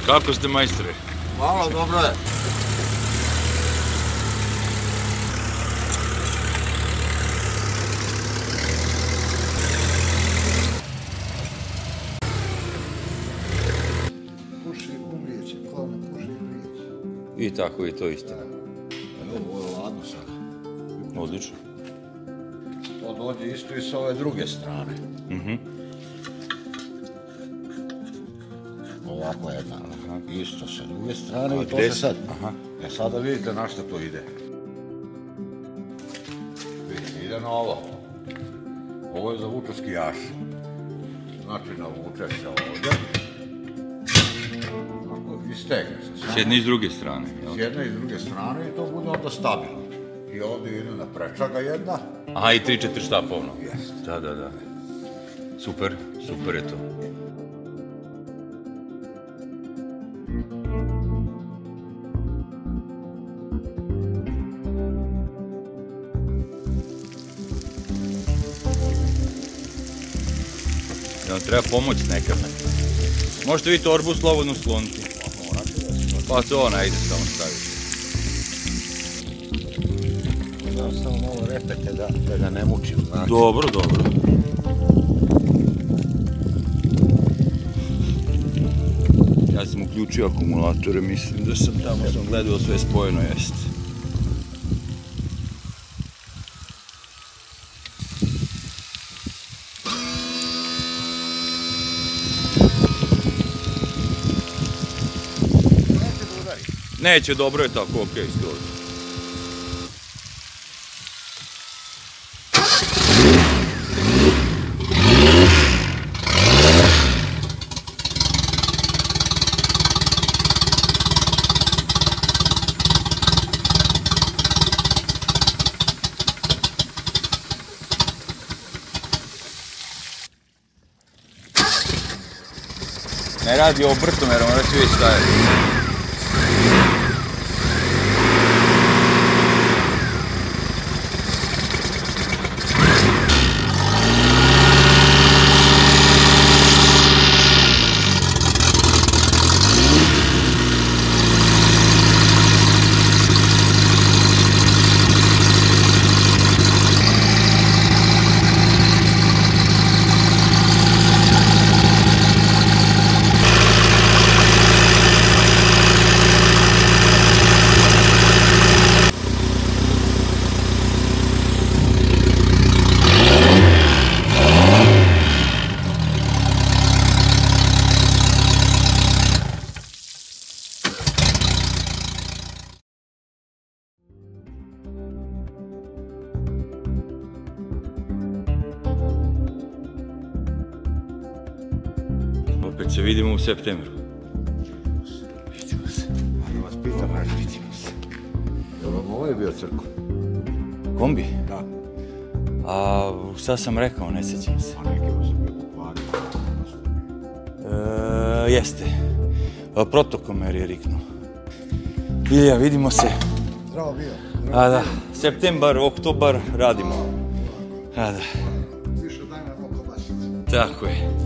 Kako ste, majstore? Hvala, dobro je. Puši umrijeće, kao ne puši umrijeće. I tako, i to istina. Ovo je ladno sad. Odlično. To dođe isto i sa ove druge strane. Ovako jedna. Isto sa druge strane i to se sad. Sada vidite na što to ide. Vidite, ide na ovo. Ovo je za vuču skijaš. Znači navuče se ovdje. I stegne se. S jedne i s druge strane. S jedne i s druge strane i to bude onda stabilno. I ovdje ide na prečaga jedna. Aha, i 3-4 štapa ono. Jeste. Da. Super, super je to. Jel treba pomoć nekad? Možete vi torbu slobodno sloniti. Pa to ona ide samo staviti. Samo malo repete da ga ne mučim. Dobro. Ja sam uključio akumulatore, mislim da sam tamo gledao sve spojeno jest. Neće, dobro je tako, okej, skroz. Ne radi obrtom jer mora se već staviti. Opet se vidimo u septembru. Vidimo se. Ali vas pitam, vidimo se. Jel vam ovo je bio crkva? Kombi? Da. A šta sam rekao, ne sjećam se. A neki vas je bio pokvario. Jeste. Protokomer je riknuo. Ilija, vidimo se. Zdravo bio. A da, septembar, oktobar radimo. A da. Više daj na oko basice. Tako je.